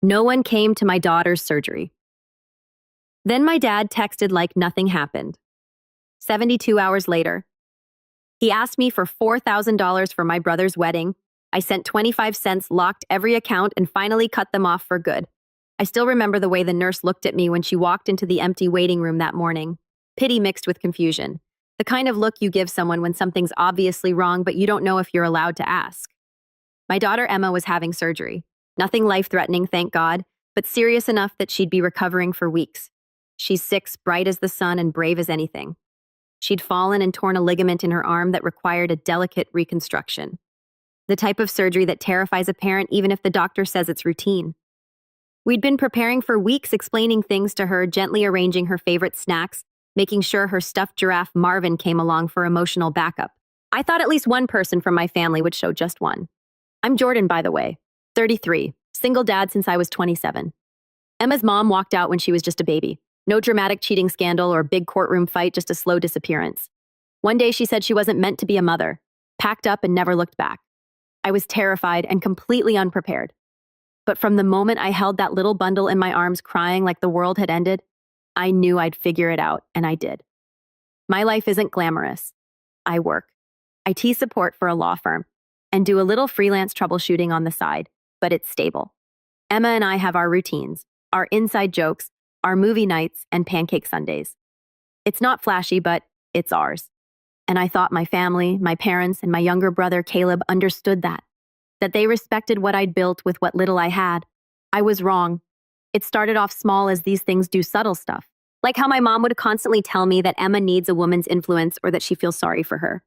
No one came to my daughter's surgery. Then my dad texted like nothing happened. 72 hours later, he asked me for $4,000 for my brother's wedding. I sent 25 cents, locked every account, and finally cut them off for good. I still remember the way the nurse looked at me when she walked into the empty waiting room that morning. Pity mixed with confusion. The kind of look you give someone when something's obviously wrong, but you don't know if you're allowed to ask. My daughter Emma was having surgery. Nothing life-threatening, thank God, but serious enough that she'd be recovering for weeks. She's 6, bright as the sun and brave as anything. She'd fallen and torn a ligament in her arm that required a delicate reconstruction. The type of surgery that terrifies a parent even if the doctor says it's routine. We'd been preparing for weeks, explaining things to her, gently arranging her favorite snacks, making sure her stuffed giraffe Marvin came along for emotional backup. I thought at least one person from my family would show just one. I'm Jordan, by the way, 33, single dad since I was 27. Emma's mom walked out when she was just a baby. No dramatic cheating scandal or big courtroom fight, just a slow disappearance. One day she said she wasn't meant to be a mother, packed up and never looked back. I was terrified and completely unprepared. But from the moment I held that little bundle in my arms crying like the world had ended, I knew I'd figure it out, and I did. My life isn't glamorous. I work IT support for a law firm and do a little freelance troubleshooting on the side, but it's stable. Emma and I have our routines, our inside jokes, our movie nights, and pancake Sundays. It's not flashy, but it's ours. And I thought my family, my parents, and my younger brother Caleb understood that they respected what I'd built with what little I had. I was wrong. It started off small as these things do, subtle stuff. Like how my mom would constantly tell me that Emma needs a woman's influence or that she feels sorry for her.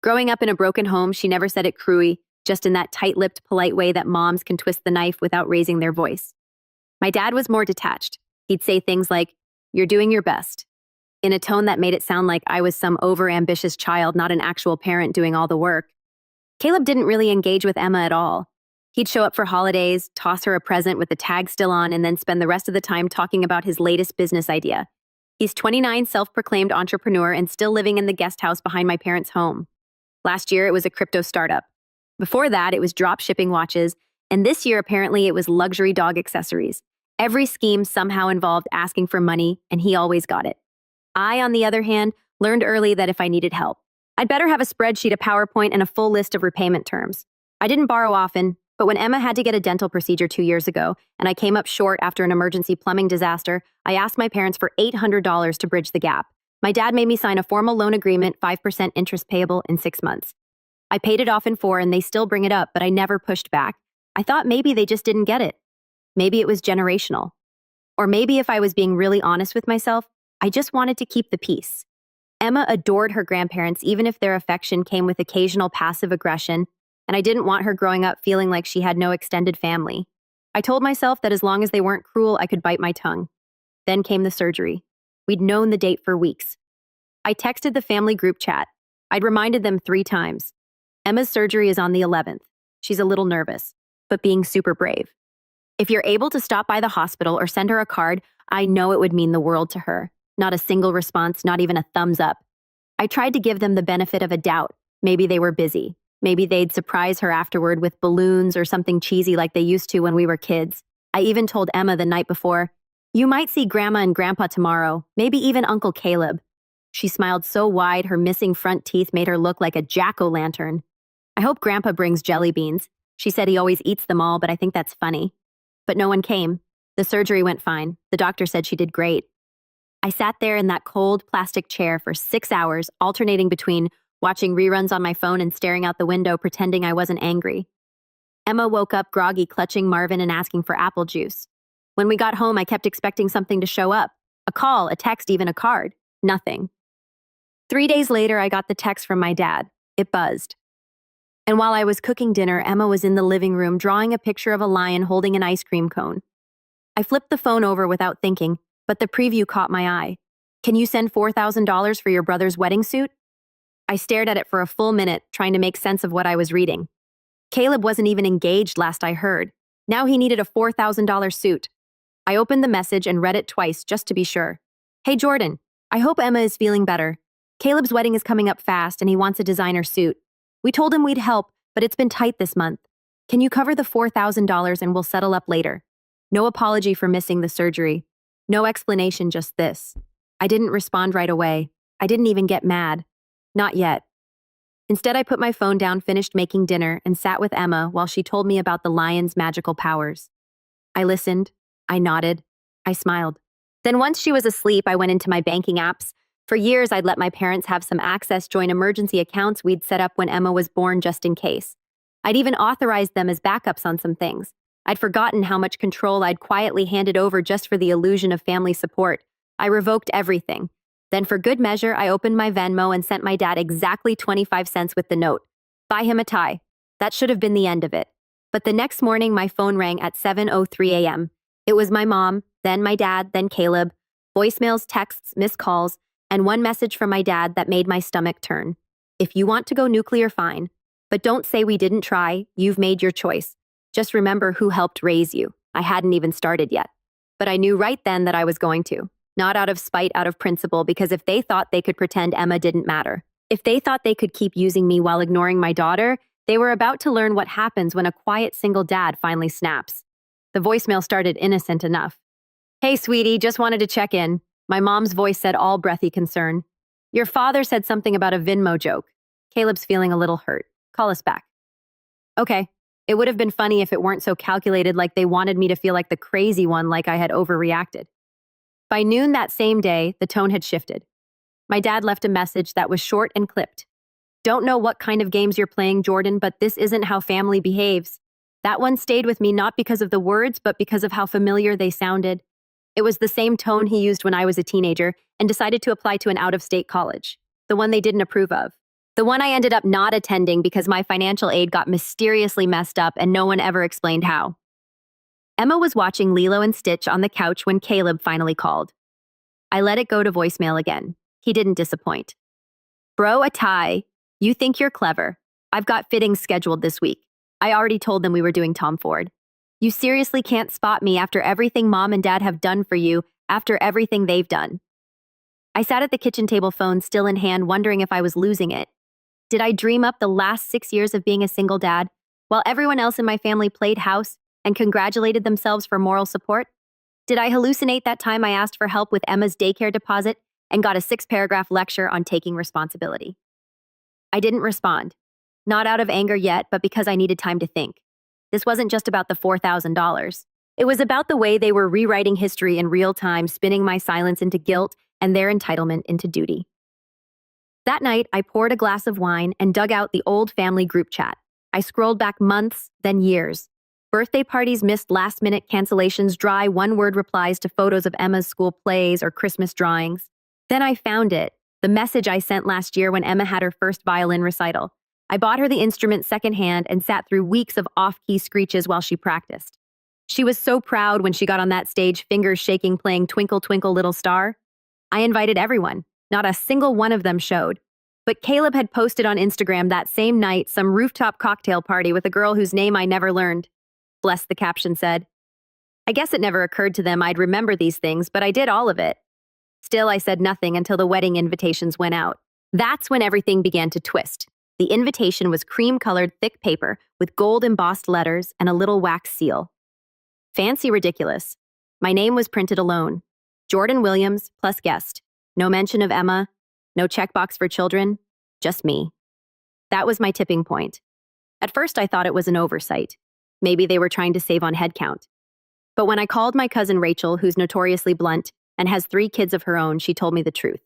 Growing up in a broken home, she never said it cruelly, just in that tight-lipped, polite way that moms can twist the knife without raising their voice. My dad was more detached. He'd say things like, "You're doing your best," in a tone that made it sound like I was some over-ambitious child, not an actual parent doing all the work. Caleb didn't really engage with Emma at all. He'd show up for holidays, toss her a present with the tag still on, and then spend the rest of the time talking about his latest business idea. He's 29, self-proclaimed entrepreneur, and still living in the guest house behind my parents' home. Last year, it was a crypto startup. Before that, it was drop shipping watches, and this year, apparently, it was luxury dog accessories. Every scheme somehow involved asking for money, and he always got it. I, on the other hand, learned early that if I needed help, I'd better have a spreadsheet, a PowerPoint, and a full list of repayment terms. I didn't borrow often, but when Emma had to get a dental procedure 2 years ago, and I came up short after an emergency plumbing disaster, I asked my parents for $800 to bridge the gap. My dad made me sign a formal loan agreement, 5% interest payable in 6 months. I paid it off in 4, and they still bring it up, but I never pushed back. I thought maybe they just didn't get it. Maybe it was generational. Or maybe if I was being really honest with myself, I just wanted to keep the peace. Emma adored her grandparents, even if their affection came with occasional passive aggression, and I didn't want her growing up feeling like she had no extended family. I told myself that as long as they weren't cruel, I could bite my tongue. Then came the surgery. We'd known the date for weeks. I texted the family group chat. I'd reminded them 3 times. Emma's surgery is on the 11th. She's a little nervous, but being super brave. If you're able to stop by the hospital or send her a card, I know it would mean the world to her. Not a single response, not even a thumbs up. I tried to give them the benefit of a doubt. Maybe they were busy. Maybe they'd surprise her afterward with balloons or something cheesy like they used to when we were kids. I even told Emma the night before, "You might see Grandma and Grandpa tomorrow, maybe even Uncle Caleb." She smiled so wide her missing front teeth made her look like a jack-o'-lantern. I hope Grandpa brings jelly beans. She said he always eats them all, but I think that's funny. But no one came. The surgery went fine. The doctor said she did great. I sat there in that cold plastic chair for 6 hours, alternating between watching reruns on my phone and staring out the window, pretending I wasn't angry. Emma woke up groggy, clutching Marvin and asking for apple juice. When we got home, I kept expecting something to show up. A call, a text, even a card. Nothing. 3 days later, I got the text from my dad. It buzzed. And while I was cooking dinner, Emma was in the living room drawing a picture of a lion holding an ice cream cone. I flipped the phone over without thinking, but the preview caught my eye. "Can you send $4,000 for your brother's wedding suit?" I stared at it for a full minute, trying to make sense of what I was reading. Caleb wasn't even engaged last I heard. Now he needed a $4,000 suit. I opened the message and read it twice just to be sure. "Hey Jordan, I hope Emma is feeling better. Caleb's wedding is coming up fast and he wants a designer suit. We told him we'd help, but it's been tight this month. Can you cover the $4,000 and we'll settle up later? No apology for missing the surgery. No explanation, just this. I didn't respond right away. I didn't even get mad. Not yet. Instead, I put my phone down, finished making dinner, and sat with Emma while she told me about the lion's magical powers. I listened. I nodded. I smiled. Then once she was asleep, I went into my banking apps. For years, I'd let my parents have some access, join emergency accounts we'd set up when Emma was born just in case. I'd even authorized them as backups on some things. I'd forgotten how much control I'd quietly handed over just for the illusion of family support. I revoked everything. Then for good measure, I opened my Venmo and sent my dad exactly 25 cents with the note. Buy him a tie. That should have been the end of it. But the next morning, my phone rang at 7:03 a.m. It was my mom, then my dad, then Caleb. Voicemails, texts, missed calls, and one message from my dad that made my stomach turn. If you want to go nuclear, fine. But don't say we didn't try. You've made your choice. Just remember who helped raise you. I hadn't even started yet. But I knew right then that I was going to. Not out of spite, out of principle, because if they thought they could pretend Emma didn't matter, if they thought they could keep using me while ignoring my daughter, they were about to learn what happens when a quiet single dad finally snaps. The voicemail started innocent enough. Hey, sweetie, just wanted to check in. My mom's voice said, all breathy concern. Your father said something about a Venmo joke. Caleb's feeling a little hurt. Call us back. Okay. It would have been funny if it weren't so calculated, like they wanted me to feel like the crazy one, like I had overreacted. By noon that same day, the tone had shifted. My dad left a message that was short and clipped. Don't know what kind of games you're playing, Jordan, but this isn't how family behaves. That one stayed with me not because of the words, but because of how familiar they sounded. It was the same tone he used when I was a teenager and decided to apply to an out-of-state college, the one they didn't approve of. The one I ended up not attending because my financial aid got mysteriously messed up and no one ever explained how. Emma was watching Lilo and Stitch on the couch when Caleb finally called. I let it go to voicemail again. He didn't disappoint. Bro, a tie. You think you're clever. I've got fittings scheduled this week. I already told them we were doing Tom Ford. You seriously can't spot me after everything mom and dad have done for you, after everything they've done. I sat at the kitchen table, phone still in hand, wondering if I was losing it. Did I dream up the last 6 years of being a single dad, while everyone else in my family played house and congratulated themselves for moral support? Did I hallucinate that time I asked for help with Emma's daycare deposit and got a 6-paragraph lecture on taking responsibility? I didn't respond. Not out of anger yet, but because I needed time to think. This wasn't just about the $4,000. It was about the way they were rewriting history in real time, spinning my silence into guilt and their entitlement into duty. That night, I poured a glass of wine and dug out the old family group chat. I scrolled back months, then years. Birthday parties, missed last-minute cancellations, dry one-word replies to photos of Emma's school plays or Christmas drawings. Then I found it, the message I sent last year when Emma had her first violin recital. I bought her the instrument secondhand and sat through weeks of off-key screeches while she practiced. She was so proud when she got on that stage, fingers shaking, playing Twinkle, Twinkle, Little Star. I invited everyone. Not a single one of them showed. But Caleb had posted on Instagram that same night some rooftop cocktail party with a girl whose name I never learned. Bless, the caption said. I guess it never occurred to them I'd remember these things, but I did all of it. Still, I said nothing until the wedding invitations went out. That's when everything began to twist. The invitation was cream-colored thick paper with gold-embossed letters and a little wax seal. Fancy ridiculous. My name was printed alone. Jordan Williams plus guest. No mention of Emma, no checkbox for children, just me. That was my tipping point. At first, I thought it was an oversight. Maybe they were trying to save on headcount. But when I called my cousin Rachel, who's notoriously blunt and has 3 kids of her own, she told me the truth.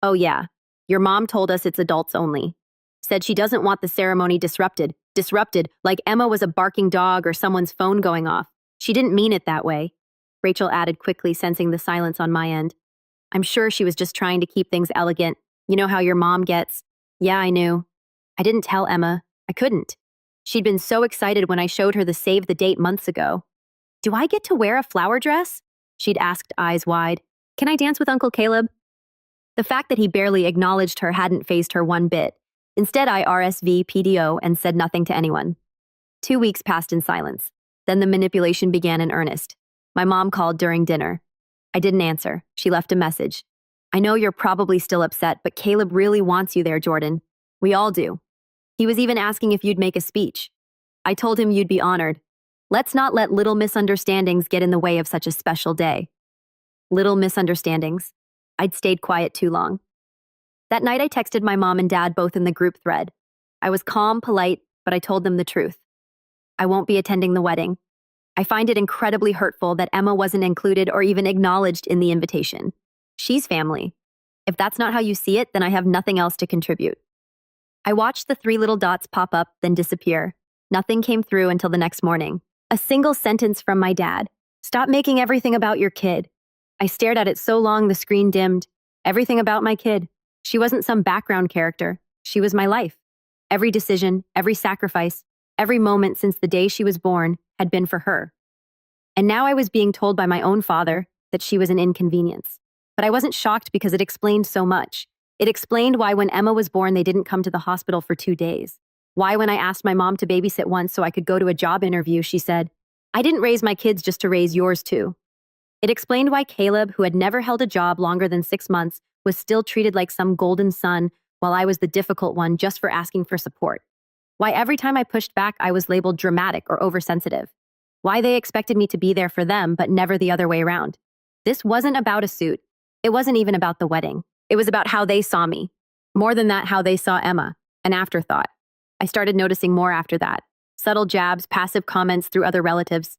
Oh yeah, your mom told us it's adults only. Said she doesn't want the ceremony disrupted, like Emma was a barking dog or someone's phone going off. She didn't mean it that way. Rachel added quickly, sensing the silence on my end. I'm sure she was just trying to keep things elegant. You know how your mom gets. Yeah, I knew. I didn't tell Emma. I couldn't. She'd been so excited when I showed her the save the date months ago. Do I get to wear a flower dress? She'd asked, eyes wide. Can I dance with Uncle Caleb? The fact that he barely acknowledged her hadn't fazed her one bit. Instead, I RSVP'd and said nothing to anyone. 2 weeks passed in silence. Then the manipulation began in earnest. My mom called during dinner. I didn't answer. She left a message. I know you're probably still upset, but Caleb really wants you there, Jordan. We all do. He was even asking if you'd make a speech. I told him you'd be honored. Let's not let little misunderstandings get in the way of such a special day. Little misunderstandings. I'd stayed quiet too long. That night I texted my mom and dad both in the group thread. I was calm, polite, but I told them the truth. I won't be attending the wedding. I find it incredibly hurtful that Emma wasn't included or even acknowledged in the invitation. She's family. If that's not how you see it, then I have nothing else to contribute. I watched the 3 little dots pop up, then disappear. Nothing came through until the next morning. A single sentence from my dad. Stop making everything about your kid. I stared at it so long the screen dimmed. Everything about my kid. She wasn't some background character. She was my life. Every decision, every sacrifice, every moment since the day she was born had been for her. And now I was being told by my own father that she was an inconvenience. But I wasn't shocked because it explained so much. It explained why when Emma was born they didn't come to the hospital for 2 days. Why when I asked my mom to babysit once so I could go to a job interview, she said, "I didn't raise my kids just to raise yours too." It explained why Caleb, who had never held a job longer than 6 months, was still treated like some golden son while I was the difficult one just for asking for support. Why every time I pushed back I was labeled dramatic or oversensitive. Why they expected me to be there for them but never the other way around. This wasn't about a suit. It wasn't even about the wedding. It was about how they saw me. More than that, how they saw Emma. An afterthought. I started noticing more after that. Subtle jabs, passive comments through other relatives.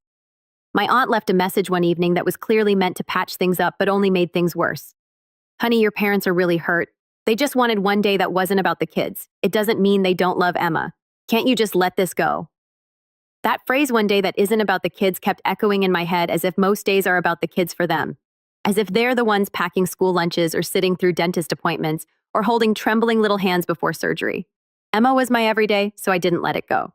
My aunt left a message one evening that was clearly meant to patch things up but only made things worse. "Honey, your parents are really hurt. They just wanted one day that wasn't about the kids. It doesn't mean they don't love Emma. Can't you just let this go?" That phrase, "one day that isn't about the kids," kept echoing in my head as if most days are about the kids for them. As if they're the ones packing school lunches or sitting through dentist appointments or holding trembling little hands before surgery. Emma was my everyday, so I didn't let it go.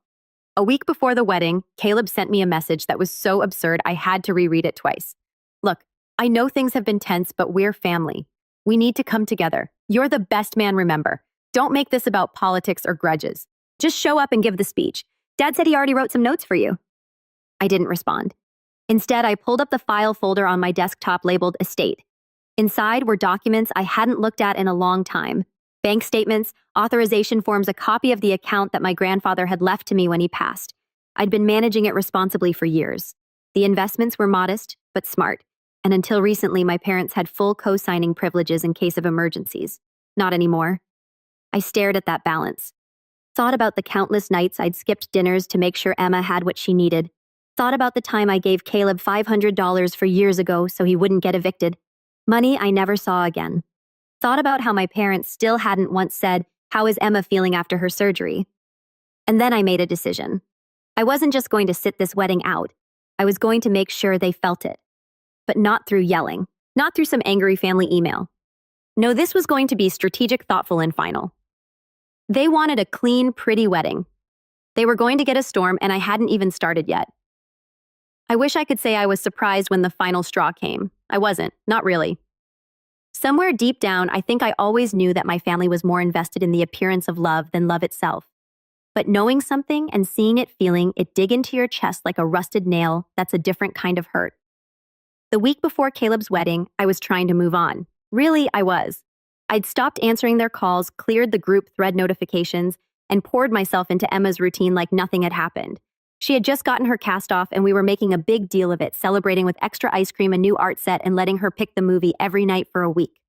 A week before the wedding, Caleb sent me a message that was so absurd I had to reread it twice. "Look, I know things have been tense, but we're family. We need to come together. You're the best man, remember. Don't make this about politics or grudges. Just show up and give the speech. Dad said he already wrote some notes for you." I didn't respond. Instead, I pulled up the file folder on my desktop labeled Estate. Inside were documents I hadn't looked at in a long time. Bank statements, authorization forms, a copy of the account that my grandfather had left to me when he passed. I'd been managing it responsibly for years. The investments were modest, but smart. And until recently, my parents had full co-signing privileges in case of emergencies. Not anymore. I stared at that balance. Thought about the countless nights I'd skipped dinners to make sure Emma had what she needed. Thought about the time I gave Caleb $500 for years ago so he wouldn't get evicted. Money I never saw again. Thought about how my parents still hadn't once said, "How is Emma feeling after her surgery?" And then I made a decision. I wasn't just going to sit this wedding out. I was going to make sure they felt it. But not through yelling. Not through some angry family email. No, this was going to be strategic, thoughtful, and final. They wanted a clean, pretty wedding. They were going to get a storm, and I hadn't even started yet. I wish I could say I was surprised when the final straw came. I wasn't, not really. Somewhere deep down, I think I always knew that my family was more invested in the appearance of love than love itself. But knowing something and seeing it, feeling it dig into your chest like a rusted nail, that's a different kind of hurt. The week before Caleb's wedding, I was trying to move on. Really, I was. I'd stopped answering their calls, cleared the group thread notifications, and poured myself into Emma's routine like nothing had happened. She had just gotten her cast off, and we were making a big deal of it, celebrating with extra ice cream, a new art set, and letting her pick the movie every night for a week.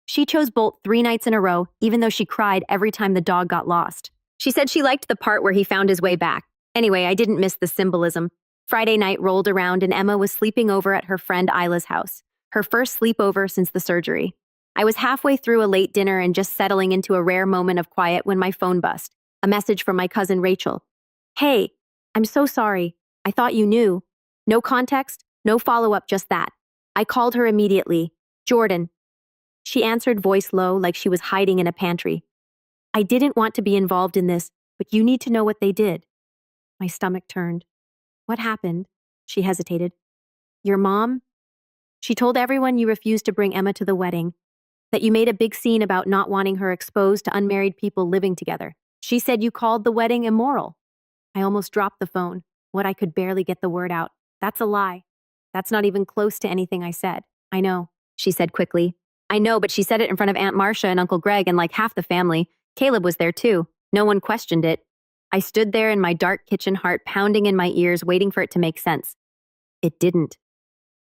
She chose Bolt 3 nights in a row, even though she cried every time the dog got lost. She said she liked the part where he found his way back. Anyway, I didn't miss the symbolism. Friday night rolled around, and Emma was sleeping over at her friend Isla's house, her first sleepover since the surgery. I was halfway through a late dinner and just settling into a rare moment of quiet when my phone buzzed. A message from my cousin Rachel. "Hey, I'm so sorry. I thought you knew." No context, no follow-up, just that. I called her immediately. "Jordan." She answered, voice low, like she was hiding in a pantry. "I didn't want to be involved in this, but you need to know what they did." My stomach turned. "What happened?" She hesitated. "Your mom? She told everyone you refused to bring Emma to the wedding, that you made a big scene about not wanting her exposed to unmarried people living together. She said you called the wedding immoral." I almost dropped the phone. What, I could barely get the word out. "That's a lie. That's not even close to anything I said." "I know," she said quickly. "I know, but she said it in front of Aunt Marcia and Uncle Greg and like half the family. Caleb was there too. No one questioned it." I stood there in my dark kitchen, heart pounding in my ears, waiting for it to make sense. It didn't.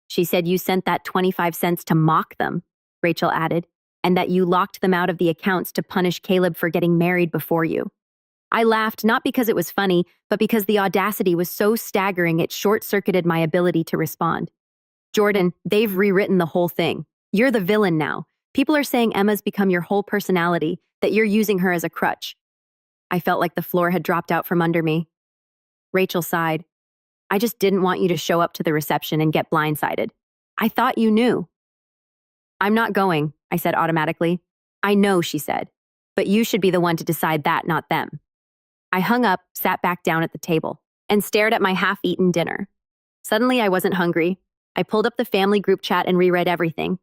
She said you sent that 25 cents to mock them, Rachel added, and that you locked them out of the accounts to punish Caleb for getting married before you. I laughed, not because it was funny, but because the audacity was so staggering it short-circuited my ability to respond. Jordan, they've rewritten the whole thing. You're the villain now. People are saying Emma's become your whole personality, that you're using her as a crutch. I felt like the floor had dropped out from under me. Rachel sighed. I just didn't want you to show up to the reception and get blindsided. I thought you knew. I'm not going, I said automatically. I know, she said, but you should be the one to decide that, not them. I hung up, sat back down at the table, and stared at my half-eaten dinner. Suddenly, I wasn't hungry. I pulled up the family group chat and reread everything.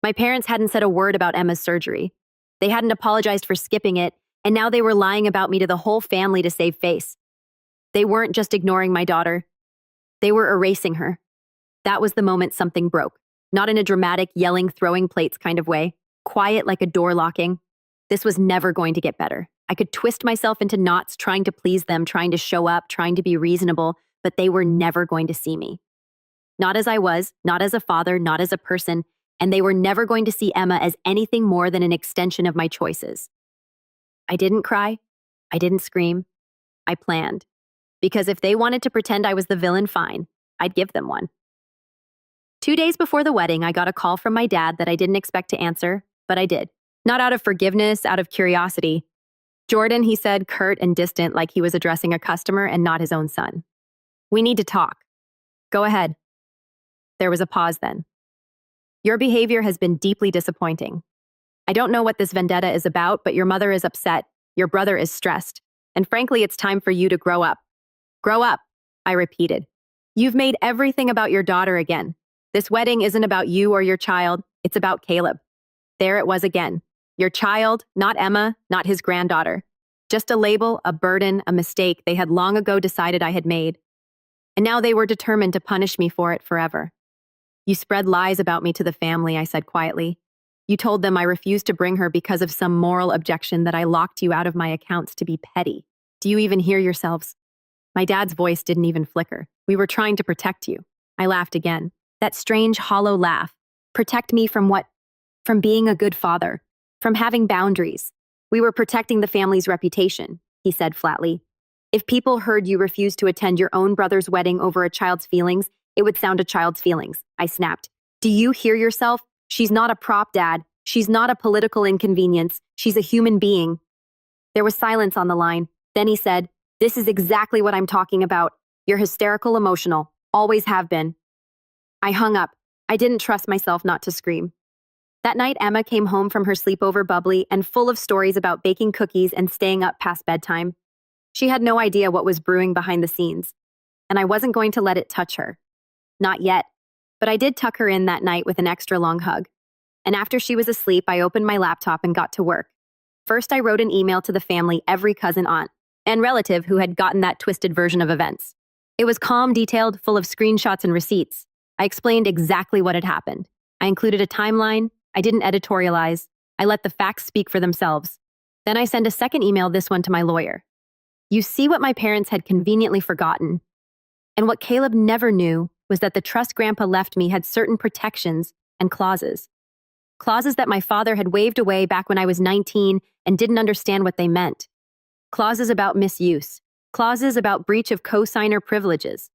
My parents hadn't said a word about Emma's surgery. They hadn't apologized for skipping it, and now they were lying about me to the whole family to save face. They weren't just ignoring my daughter. They were erasing her. That was the moment something broke, not in a dramatic, yelling, throwing plates kind of way, quiet like a door locking. This was never going to get better. I could twist myself into knots trying to please them, trying to show up, trying to be reasonable, but they were never going to see me. Not as I was, not as a father, not as a person, and they were never going to see Emma as anything more than an extension of my choices. I didn't cry. I didn't scream. I planned. Because if they wanted to pretend I was the villain, fine, I'd give them one. 2 days before the wedding, I got a call from my dad that I didn't expect to answer, but I did. Not out of forgiveness, out of curiosity. Jordan, he said, curt and distant, like he was addressing a customer and not his own son. We need to talk. Go ahead. There was a pause then. Your behavior has been deeply disappointing. I don't know what this vendetta is about, but your mother is upset. Your brother is stressed. And frankly, it's time for you to grow up. Grow up, I repeated. You've made everything about your daughter again. This wedding isn't about you or your child. It's about Caleb. There it was again. Your child, not Emma, not his granddaughter. Just a label, a burden, a mistake they had long ago decided I had made. And now they were determined to punish me for it forever. You spread lies about me to the family, I said quietly. You told them I refused to bring her because of some moral objection, that I locked you out of my accounts to be petty. Do you even hear yourselves? My dad's voice didn't even flicker. We were trying to protect you. I laughed again. That strange, hollow laugh. Protect me from what? From being a good father. From having boundaries. We were protecting the family's reputation, he said flatly. If people heard you refuse to attend your own brother's wedding over a child's feelings, it would sound a child's feelings, I snapped. Do you hear yourself? She's not a prop, Dad. She's not a political inconvenience. She's a human being. There was silence on the line. Then he said, this is exactly what I'm talking about. You're hysterical emotional. Always have been. I hung up. I didn't trust myself not to scream. That night, Emma came home from her sleepover bubbly and full of stories about baking cookies and staying up past bedtime. She had no idea what was brewing behind the scenes, and I wasn't going to let it touch her. Not yet, but I did tuck her in that night with an extra long hug. And after she was asleep, I opened my laptop and got to work. First, I wrote an email to the family, every cousin, aunt, and relative who had gotten that twisted version of events. It was calm, detailed, full of screenshots and receipts. I explained exactly what had happened. I included a timeline. I didn't editorialize. I let the facts speak for themselves. Then I sent a second email, this one to my lawyer. You see what my parents had conveniently forgotten. And what Caleb never knew was that the trust Grandpa left me had certain protections and clauses. Clauses that my father had waved away back when I was 19 and didn't understand what they meant. Clauses about misuse. Clauses about breach of co-signer privileges.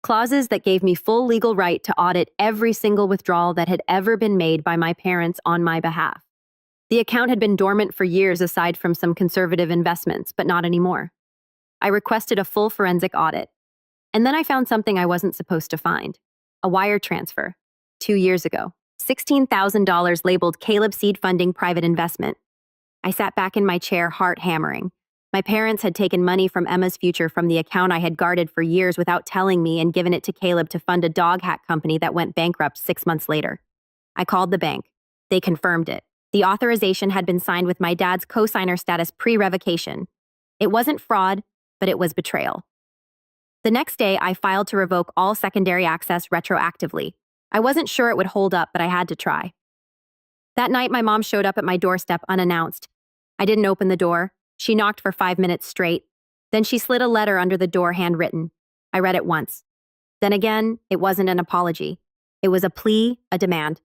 Clauses that gave me full legal right to audit every single withdrawal that had ever been made by my parents on my behalf. The account had been dormant for years aside from some conservative investments, but not anymore. I requested a full forensic audit. And then I found something I wasn't supposed to find. A wire transfer. 2 years ago. $16,000 labeled Caleb Seed Funding Private Investment. I sat back in my chair, heart hammering. My parents had taken money from Emma's future from the account I had guarded for years without telling me and given it to Caleb to fund a dog hack company that went bankrupt 6 months later. I called the bank. They confirmed it. The authorization had been signed with my dad's co-signer status pre-revocation. It wasn't fraud, but it was betrayal. The next day, I filed to revoke all secondary access retroactively. I wasn't sure it would hold up, but I had to try. That night, my mom showed up at my doorstep unannounced. I didn't open the door. She knocked for 5 minutes straight. Then she slid a letter under the door, handwritten. I read it once. Then again, it wasn't an apology. It was a plea, a demand.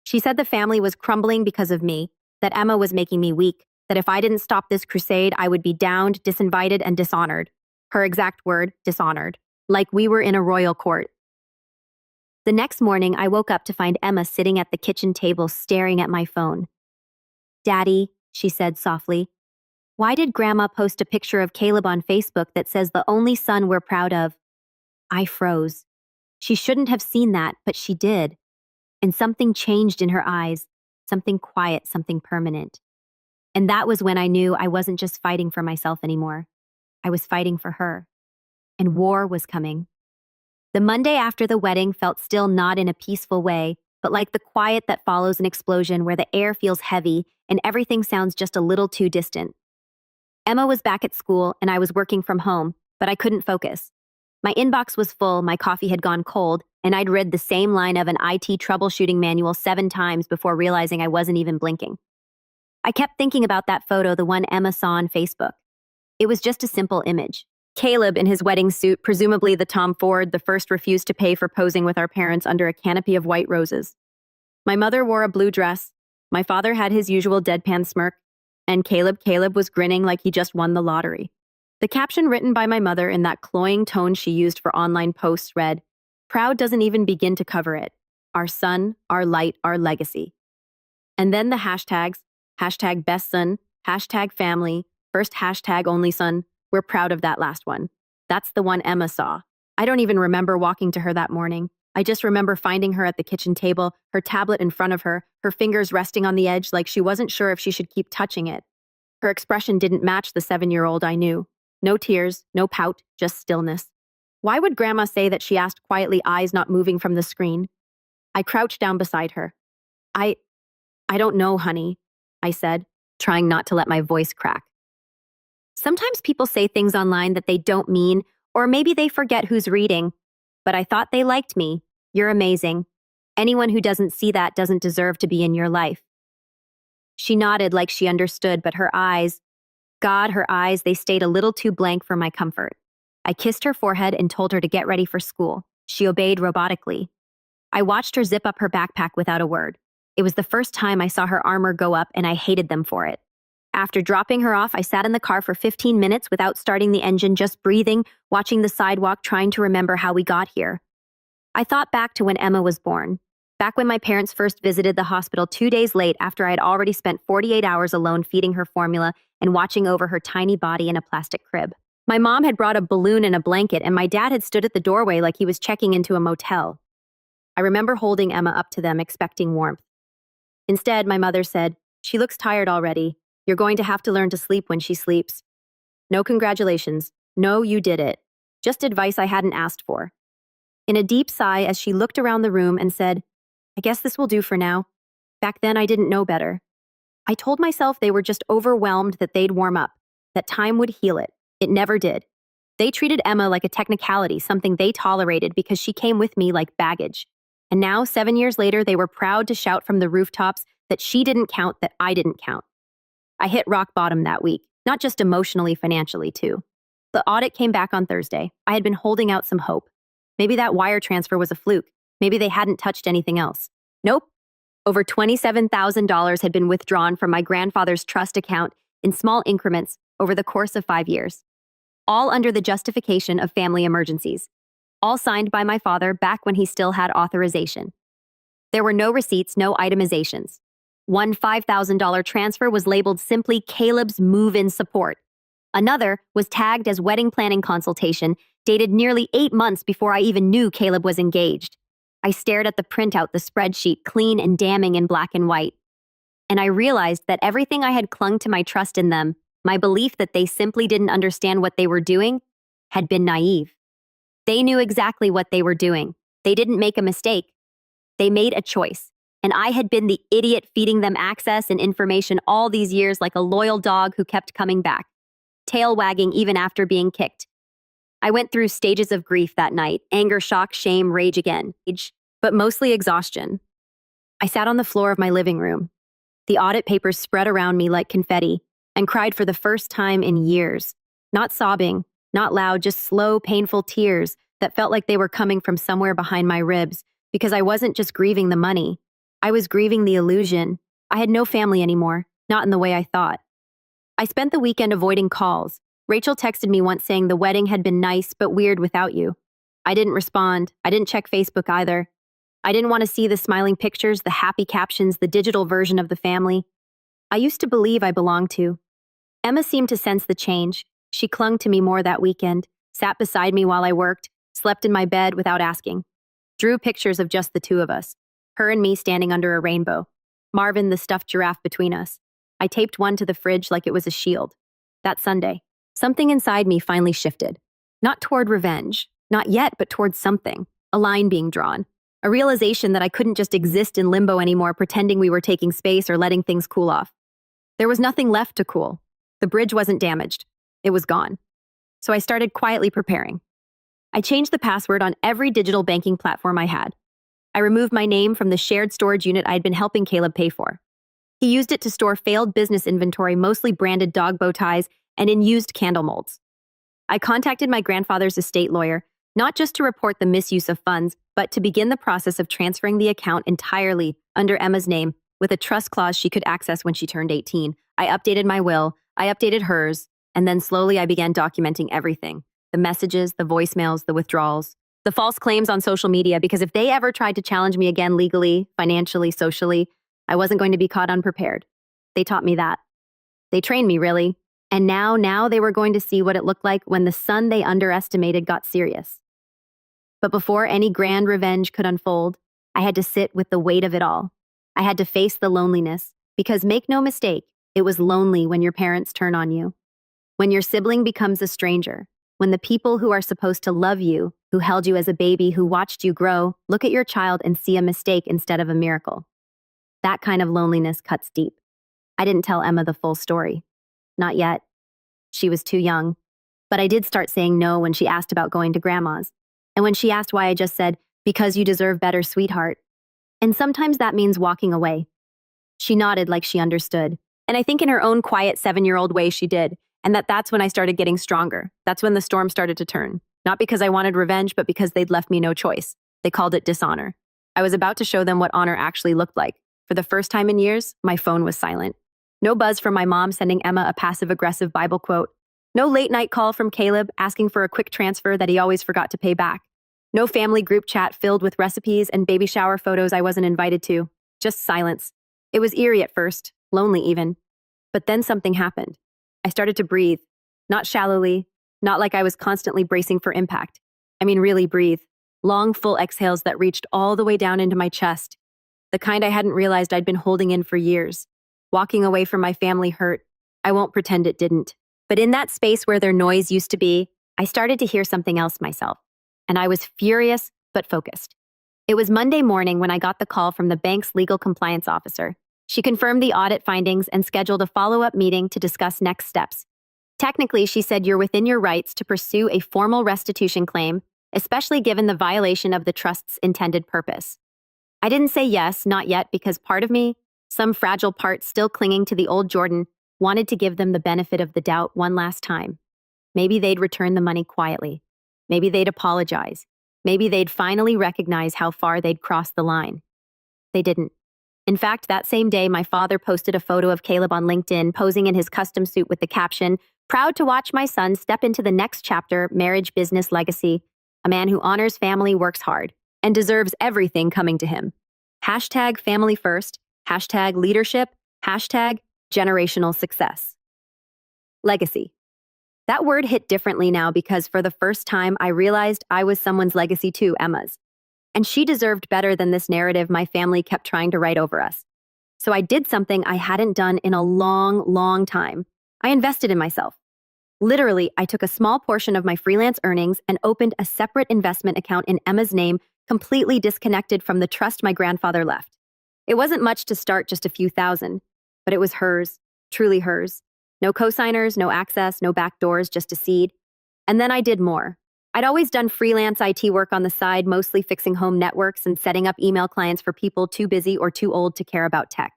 She said the family was crumbling because of me, that Emma was making me weak, that if I didn't stop this crusade, I would be downed, disinvited, and dishonored. Her exact word, dishonored. Like we were in a royal court. The next morning, I woke up to find Emma sitting at the kitchen table staring at my phone. "Daddy," she said softly, "why did Grandma post a picture of Caleb on Facebook that says the only son we're proud of?" I froze. She shouldn't have seen that, but she did. And something changed in her eyes, something quiet, something permanent. And that was when I knew I wasn't just fighting for myself anymore. I was fighting for her. And war was coming. The Monday after the wedding felt still not in a peaceful way, but like the quiet that follows an explosion where the air feels heavy and everything sounds just a little too distant. Emma was back at school and I was working from home, but I couldn't focus. My inbox was full, my coffee had gone cold, and I'd read the same line of an IT troubleshooting manual 7 times before realizing I wasn't even blinking. I kept thinking about that photo, the one Emma saw on Facebook. It was just a simple image. Caleb in his wedding suit, presumably the Tom Ford, the first refused to pay for posing with our parents under a canopy of white roses. My mother wore a blue dress, my father had his usual deadpan smirk, and Caleb was grinning like he just won the lottery. The caption written by my mother in that cloying tone she used for online posts read, "Proud doesn't even begin to cover it. Our son, our light, our legacy." And then the hashtags, hashtag best son, hashtag family, first hashtag only son. We're proud of that last one. That's the one Emma saw. I don't even remember walking to her that morning. I just remember finding her at the kitchen table, her tablet in front of her, her fingers resting on the edge like she wasn't sure if she should keep touching it. Her expression didn't match the 7-year-old I knew. No tears, no pout, just stillness. Why would Grandma say that, she asked quietly, eyes not moving from the screen? I crouched down beside her. I don't know, honey, I said, trying not to let my voice crack. Sometimes people say things online that they don't mean, or maybe they forget who's reading. But I thought they liked me. You're amazing. Anyone who doesn't see that doesn't deserve to be in your life. She nodded like she understood, but her eyes, God, her eyes, they stayed a little too blank for my comfort. I kissed her forehead and told her to get ready for school. She obeyed robotically. I watched her zip up her backpack without a word. It was the first time I saw her armor go up, and I hated them for it. After dropping her off, I sat in the car for 15 minutes without starting the engine, just breathing, watching the sidewalk, trying to remember how we got here. I thought back to when Emma was born, back when my parents first visited the hospital 2 days late after I had already spent 48 hours alone feeding her formula and watching over her tiny body in a plastic crib. My mom had brought a balloon and a blanket, and my dad had stood at the doorway like he was checking into a motel. I remember holding Emma up to them, expecting warmth. Instead, my mother said, "She looks tired already. You're going to have to learn to sleep when she sleeps." No congratulations. No, you did it. Just advice I hadn't asked for. In a deep sigh, as she looked around the room and said, "I guess this will do for now. Back then, I didn't know better." I told myself they were just overwhelmed, that they'd warm up, that time would heal it. It never did. They treated Emma like a technicality, something they tolerated because she came with me like baggage. And now, 7 years later, they were proud to shout from the rooftops that she didn't count, that I didn't count. I hit rock bottom that week, not just emotionally, financially too. The audit came back on Thursday. I had been holding out some hope. Maybe that wire transfer was a fluke. Maybe they hadn't touched anything else. Nope. Over $27,000 had been withdrawn from my grandfather's trust account in small increments over the course of 5 years. All under the justification of family emergencies. All signed by my father back when he still had authorization. There were no receipts, no itemizations. One $5,000 transfer was labeled simply Caleb's move-in support. Another was tagged as wedding planning consultation, dated nearly 8 months before I even knew Caleb was engaged. I stared at the printout, the spreadsheet, clean and damning in black and white. And I realized that everything I had clung to, my trust in them, my belief that they simply didn't understand what they were doing, had been naive. They knew exactly what they were doing. They didn't make a mistake. They made a choice. And I had been the idiot feeding them access and information all these years, like a loyal dog who kept coming back, tail wagging even after being kicked. I went through stages of grief that night: anger, shock, shame, rage again, but mostly exhaustion. I sat on the floor of my living room, the audit papers spread around me like confetti, and cried for the first time in years. Not sobbing, Not loud, just slow, painful tears that felt like they were coming from somewhere behind my ribs, because I wasn't just grieving the money. I was grieving the illusion. I had no family anymore, not in the way I thought. I spent the weekend avoiding calls. Rachel texted me once saying the wedding had been nice but weird without you. I didn't respond. I didn't check Facebook either. I didn't want to see the smiling pictures, the happy captions, the digital version of the family I used to believe I belonged to. Emma seemed to sense the change. She clung to me more that weekend, sat beside me while I worked, slept in my bed without asking. Drew pictures of just the two of us, her and me standing under a rainbow. Marvin, the stuffed giraffe, between us. I taped one to the fridge like it was a shield. That Sunday, something inside me finally shifted. Not toward revenge, not yet, but towards something. A line being drawn. A realization that I couldn't just exist in limbo anymore, pretending we were taking space or letting things cool off. There was nothing left to cool. The bridge wasn't damaged. It was gone. So I started quietly preparing. I changed the password on every digital banking platform I had. I removed my name from the shared storage unit I'd been helping Caleb pay for. He used it to store failed business inventory, mostly branded dog bow ties and in used candle molds. I contacted my grandfather's estate lawyer, not just to report the misuse of funds, but to begin the process of transferring the account entirely under Emma's name with a trust clause she could access when she turned 18. I updated my will, I updated hers, and then slowly I began documenting everything. The messages, the voicemails, the withdrawals, the false claims on social media, because if they ever tried to challenge me again legally, financially, socially, I wasn't going to be caught unprepared. They taught me that. They trained me, really. And now they were going to see what it looked like when the son they underestimated got serious. But before any grand revenge could unfold, I had to sit with the weight of it all. I had to face the loneliness, because make no mistake, it was lonely when your parents turn on you. When your sibling becomes a stranger, when the people who are supposed to love you, who held you as a baby, who watched you grow, look at your child and see a mistake instead of a miracle. That kind of loneliness cuts deep. I didn't tell Emma the full story. Not yet. She was too young. But I did start saying no when she asked about going to grandma's. And when she asked why, I just said, "Because you deserve better, sweetheart." And sometimes that means walking away. She nodded like she understood. And I think in her own quiet 7-year-old way she did. And that's when I started getting stronger. That's when the storm started to turn. Not because I wanted revenge, but because they'd left me no choice. They called it dishonor. I was about to show them what honor actually looked like. For the first time in years, my phone was silent. No buzz from my mom sending Emma a passive-aggressive Bible quote. No late-night call from Caleb asking for a quick transfer that he always forgot to pay back. No family group chat filled with recipes and baby shower photos I wasn't invited to. Just silence. It was eerie at first, lonely even. But then something happened. I started to breathe. Not shallowly, not like I was constantly bracing for impact. I mean, really breathe. Long, full exhales that reached all the way down into my chest. The kind I hadn't realized I'd been holding in for years. Walking away from my family hurt. I won't pretend it didn't. But in that space where their noise used to be, I started to hear something else myself. And I was furious, but focused. It was Monday morning when I got the call from the bank's legal compliance officer. She confirmed the audit findings and scheduled a follow-up meeting to discuss next steps. Technically, she said you're within your rights to pursue a formal restitution claim, especially given the violation of the trust's intended purpose. I didn't say yes, not yet, because part of me, some fragile part still clinging to the old Jordan, wanted to give them the benefit of the doubt one last time. Maybe they'd return the money quietly. Maybe they'd apologize. Maybe they'd finally recognize how far they'd crossed the line. They didn't. In fact, that same day, my father posted a photo of Caleb on LinkedIn, posing in his custom suit with the caption, "Proud to watch my son step into the next chapter, marriage, business, legacy. A man who honors family, works hard, and deserves everything coming to him. Hashtag family first, hashtag leadership, hashtag generational success." Legacy. That word hit differently now because for the first time I realized I was someone's legacy too, Emma's. And she deserved better than this narrative my family kept trying to write over us. So I did something I hadn't done in a long, long time. I invested in myself. Literally, I took a small portion of my freelance earnings and opened a separate investment account in Emma's name, completely disconnected from the trust my grandfather left. It wasn't much to start, just a few thousand, but it was hers, truly hers. No cosigners, no access, no back doors, just a seed. And then I did more. I'd always done freelance IT work on the side, mostly fixing home networks and setting up email clients for people too busy or too old to care about tech.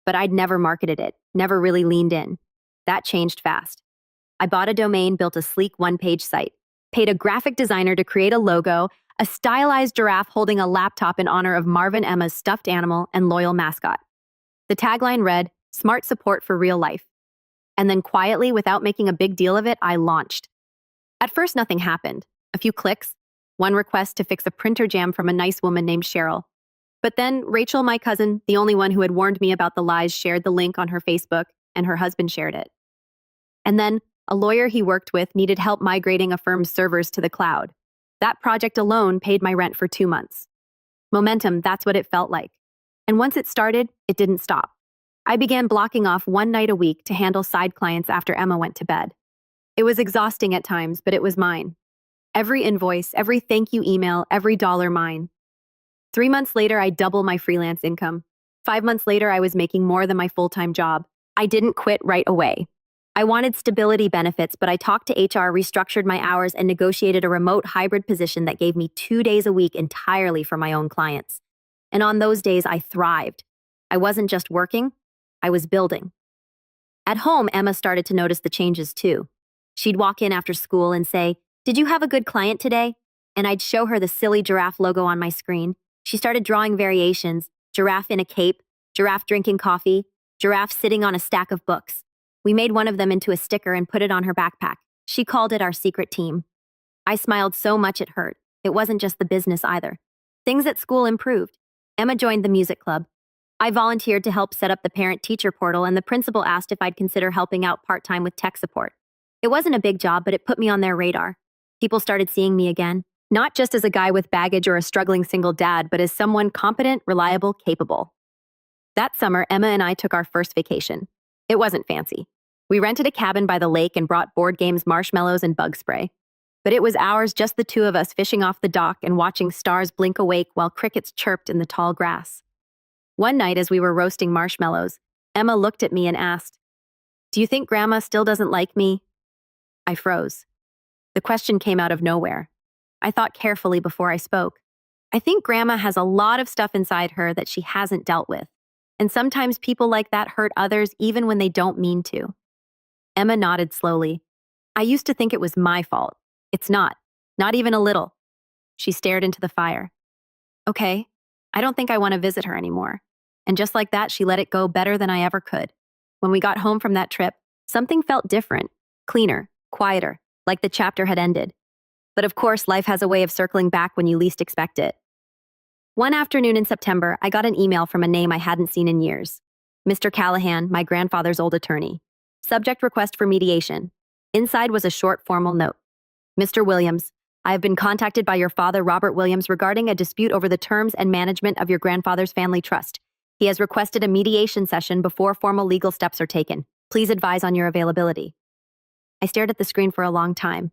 But I'd never marketed it, never really leaned in. That changed fast. I bought a domain, built a sleek one-page site, paid a graphic designer to create a logo, a stylized giraffe holding a laptop in honor of Marvin Emma's stuffed animal and loyal mascot. The tagline read, "Smart support for real life." And then quietly, without making a big deal of it, I launched. At first, nothing happened. A few clicks, one request to fix a printer jam from a nice woman named Cheryl. But then Rachel, my cousin, the only one who had warned me about the lies, shared the link on her Facebook, and her husband shared it. And then a lawyer he worked with needed help migrating a firm's servers to the cloud. That project alone paid my rent for 2 months. Momentum, that's what it felt like. And once it started, it didn't stop. I began blocking off one night a week to handle side clients after Emma went to bed. It was exhausting at times, but it was mine. Every invoice, every thank you email, every dollar mine. 3 months later, I doubled my freelance income. 5 months later, I was making more than my full-time job. I didn't quit right away. I wanted stability benefits, but I talked to HR, restructured my hours, and negotiated a remote hybrid position that gave me 2 days a week entirely for my own clients. And on those days, I thrived. I wasn't just working, I was building. At home, Emma started to notice the changes too. She'd walk in after school and say, "Did you have a good client today?" And I'd show her the silly giraffe logo on my screen. She started drawing variations: giraffe in a cape, giraffe drinking coffee, giraffe sitting on a stack of books. We made one of them into a sticker and put it on her backpack. She called it our secret team. I smiled so much it hurt. It wasn't just the business either. Things at school improved. Emma joined the music club. I volunteered to help set up the parent-teacher portal, and the principal asked if I'd consider helping out part-time with tech support. It wasn't a big job, but it put me on their radar. People started seeing me again, not just as a guy with baggage or a struggling single dad, but as someone competent, reliable, capable. That summer, Emma and I took our first vacation. It wasn't fancy. We rented a cabin by the lake and brought board games, marshmallows, and bug spray. But it was ours, just the two of us fishing off the dock and watching stars blink awake while crickets chirped in the tall grass. One night, as we were roasting marshmallows, Emma looked at me and asked, "Do you think Grandma still doesn't like me?" I froze. The question came out of nowhere. I thought carefully before I spoke. I think Grandma has a lot of stuff inside her that she hasn't dealt with. And sometimes people like that hurt others even when they don't mean to. Emma nodded slowly. I used to think it was my fault. It's not even a little. She stared into the fire. Okay, I don't think I want to visit her anymore. And just like that, she let it go better than I ever could. When we got home from that trip, something felt different, cleaner, quieter, like the chapter had ended. But of course, life has a way of circling back when you least expect it. One afternoon in September, I got an email from a name I hadn't seen in years. Mr. Callahan, my grandfather's old attorney. Subject: request for mediation. Inside was a short formal note. Mr. Williams, I have been contacted by your father, Robert Williams, regarding a dispute over the terms and management of your grandfather's family trust. He has requested a mediation session before formal legal steps are taken. Please advise on your availability. I stared at the screen for a long time.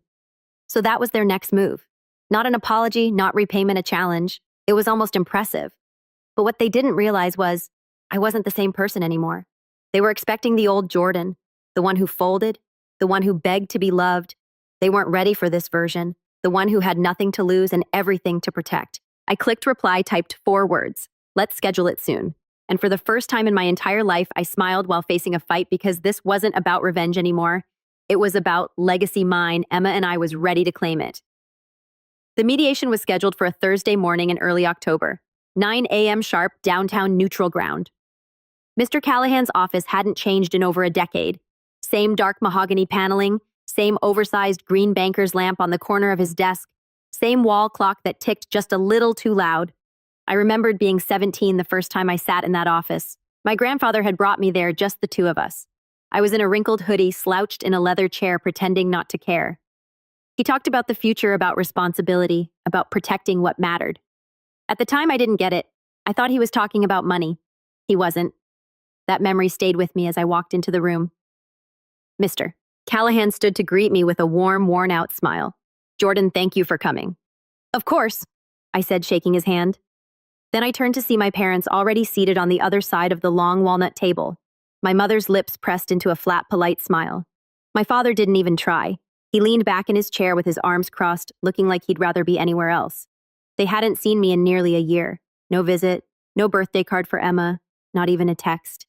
So that was their next move. Not an apology, not repayment, a challenge. It was almost impressive. But what they didn't realize was I wasn't the same person anymore. They were expecting the old Jordan, the one who folded, the one who begged to be loved. They weren't ready for this version, the one who had nothing to lose and everything to protect. I clicked reply, typed 4 words. Let's schedule it soon. And for the first time in my entire life, I smiled while facing a fight, because this wasn't about revenge anymore. It was about legacy mine. Emma and I was ready to claim it. The mediation was scheduled for a Thursday morning in early October, 9 a.m. sharp, downtown Neutral Ground. Mr. Callahan's office hadn't changed in over a decade. Same dark mahogany paneling, same oversized green banker's lamp on the corner of his desk, same wall clock that ticked just a little too loud. I remembered being 17 the first time I sat in that office. My grandfather had brought me there, just the two of us. I was in a wrinkled hoodie, slouched in a leather chair, pretending not to care. He talked about the future, about responsibility, about protecting what mattered. At the time, I didn't get it. I thought he was talking about money. He wasn't. That memory stayed with me as I walked into the room. Mr. Callahan stood to greet me with a warm, worn-out smile. "Jordan, thank you for coming." "Of course," I said, shaking his hand. Then I turned to see my parents already seated on the other side of the long walnut table. My mother's lips pressed into a flat, polite smile. My father didn't even try. He leaned back in his chair with his arms crossed, looking like he'd rather be anywhere else. They hadn't seen me in nearly a year. No visit, no birthday card for Emma, not even a text.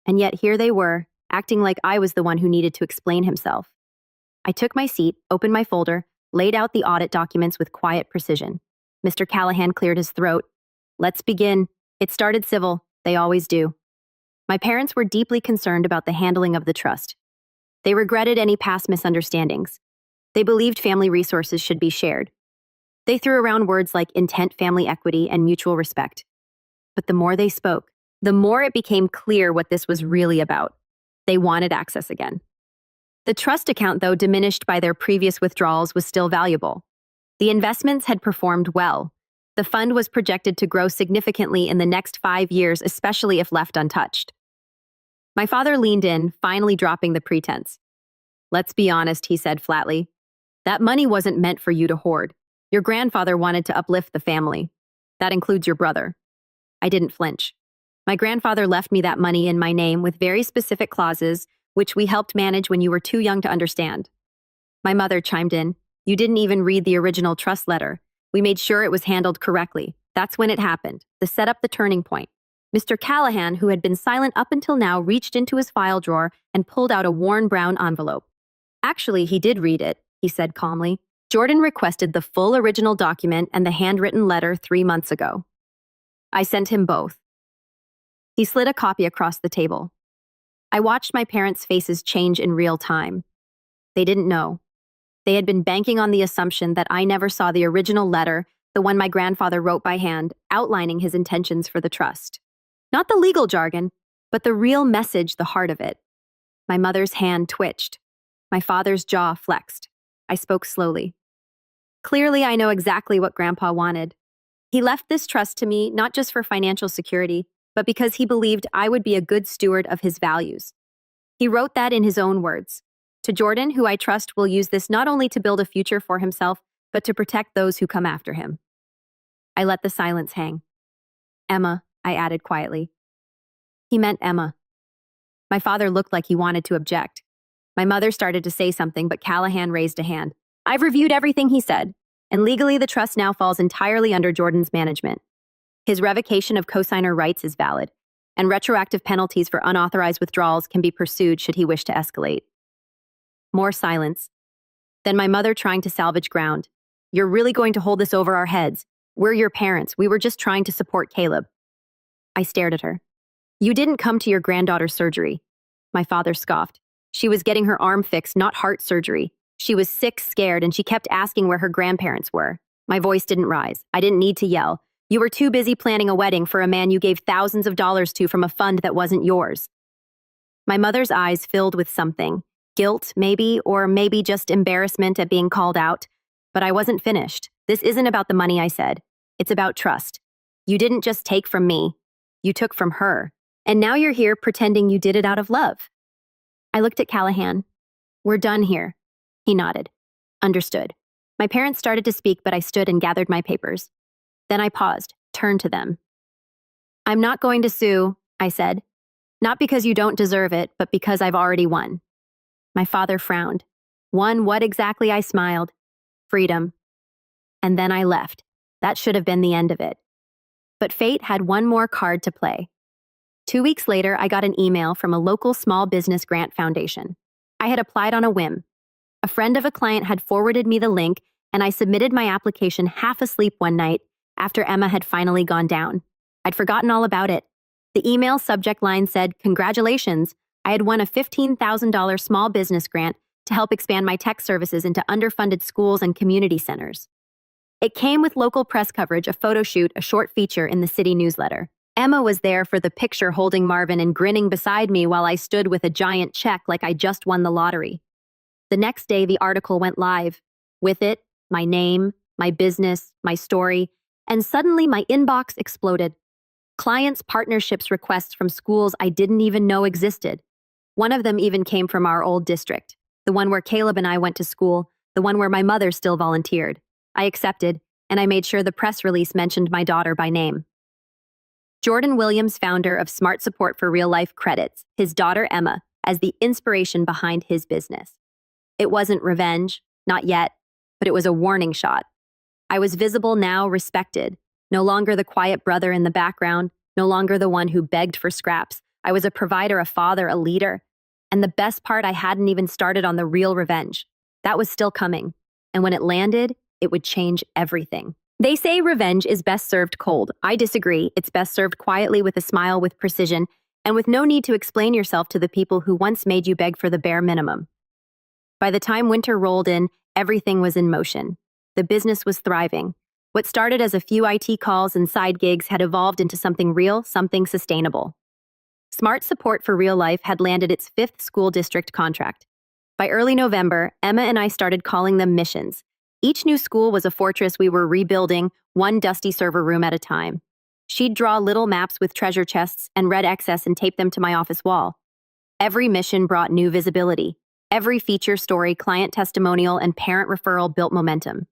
And yet here they were, acting like I was the one who needed to explain himself. I took my seat, opened my folder, laid out the audit documents with quiet precision. Mr. Callahan cleared his throat. Let's begin. It started civil. They always do. My parents were deeply concerned about the handling of the trust. They regretted any past misunderstandings. They believed family resources should be shared. They threw around words like intent, family equity, and mutual respect. But the more they spoke, the more it became clear what this was really about. They wanted access again. The trust account, though diminished by their previous withdrawals, was still valuable. The investments had performed well. The fund was projected to grow significantly in the next 5 years, especially if left untouched. My father leaned in, finally dropping the pretense. Let's be honest, he said flatly. That money wasn't meant for you to hoard. Your grandfather wanted to uplift the family. That includes your brother. I didn't flinch. My grandfather left me that money in my name with very specific clauses, which we helped manage when you were too young to understand. My mother chimed in. You didn't even read the original trust letter. We made sure it was handled correctly. That's when it happened. Set up the turning point. Mr. Callahan, who had been silent up until now, reached into his file drawer and pulled out a worn brown envelope. Actually, he did read it, he said calmly. Jordan requested the full original document and the handwritten letter 3 months ago. I sent him both. He slid a copy across the table. I watched my parents' faces change in real time. They didn't know. They had been banking on the assumption that I never saw the original letter, the one my grandfather wrote by hand, outlining his intentions for the trust. Not the legal jargon, but the real message, the heart of it. My mother's hand twitched. My father's jaw flexed. I spoke slowly. Clearly, I know exactly what Grandpa wanted. He left this trust to me not just for financial security, but because he believed I would be a good steward of his values. He wrote that in his own words. To Jordan, who I trust will use this not only to build a future for himself, but to protect those who come after him. I let the silence hang. Emma, I added quietly. He meant Emma. My father looked like he wanted to object. My mother started to say something, but Callahan raised a hand. I've reviewed everything he said, and legally the trust now falls entirely under Jordan's management. His revocation of cosigner rights is valid, and retroactive penalties for unauthorized withdrawals can be pursued should he wish to escalate. More silence. Then my mother trying to salvage ground. You're really going to hold this over our heads. We're your parents. We were just trying to support Caleb. I stared at her. You didn't come to your granddaughter's surgery. My father scoffed. She was getting her arm fixed, not heart surgery. She was sick, scared, and she kept asking where her grandparents were. My voice didn't rise. I didn't need to yell. You were too busy planning a wedding for a man you gave thousands of dollars to from a fund that wasn't yours. My mother's eyes filled with something. Guilt, maybe, or maybe just embarrassment at being called out. But I wasn't finished. This isn't about the money, I said. It's about trust. You didn't just take from me. You took from her. And now you're here pretending you did it out of love. I looked at Callahan. We're done here. He nodded. Understood. My parents started to speak, but I stood and gathered my papers. Then I paused, turned to them. I'm not going to sue, I said. Not because you don't deserve it, but because I've already won. My father frowned. Won what exactly? I smiled. Freedom. And then I left. That should have been the end of it. But fate had one more card to play. 2 weeks later, I got an email from a local small business grant foundation. I had applied on a whim. A friend of a client had forwarded me the link, and I submitted my application half asleep one night after Emma had finally gone down. I'd forgotten all about it. The email subject line said, "Congratulations, I had won a $15,000 small business grant to help expand my tech services into underfunded schools and community centers." It came with local press coverage, a photo shoot, a short feature in the city newsletter. Emma was there for the picture, holding Marvin and grinning beside me while I stood with a giant check like I just won the lottery. The next day, the article went live. With it, my name, my business, my story, and suddenly my inbox exploded. Clients' partnerships requests from schools I didn't even know existed. One of them even came from our old district, the one where Caleb and I went to school, the one where my mother still volunteered. I accepted, and I made sure the press release mentioned my daughter by name. Jordan Williams, founder of Smart Support for Real Life, credits his daughter Emma as the inspiration behind his business. It wasn't revenge, not yet, but it was a warning shot. I was visible now, respected, no longer the quiet brother in the background, no longer the one who begged for scraps. I was a provider, a father, a leader. And the best part, I hadn't even started on the real revenge. That was still coming. And when it landed, it would change everything. They say revenge is best served cold. I disagree. It's best served quietly with a smile, with precision, and with no need to explain yourself to the people who once made you beg for the bare minimum. By the time winter rolled in, everything was in motion. The business was thriving. What started as a few IT calls and side gigs had evolved into something real, something sustainable. Smart Support for Real Life had landed its 5th school district contract. By early November, Emma and I started calling them missions. Each new school was a fortress we were rebuilding, one dusty server room at a time. She'd draw little maps with treasure chests and red excess and tape them to my office wall. Every mission brought new visibility. Every feature, story, client testimonial, and parent referral built momentum.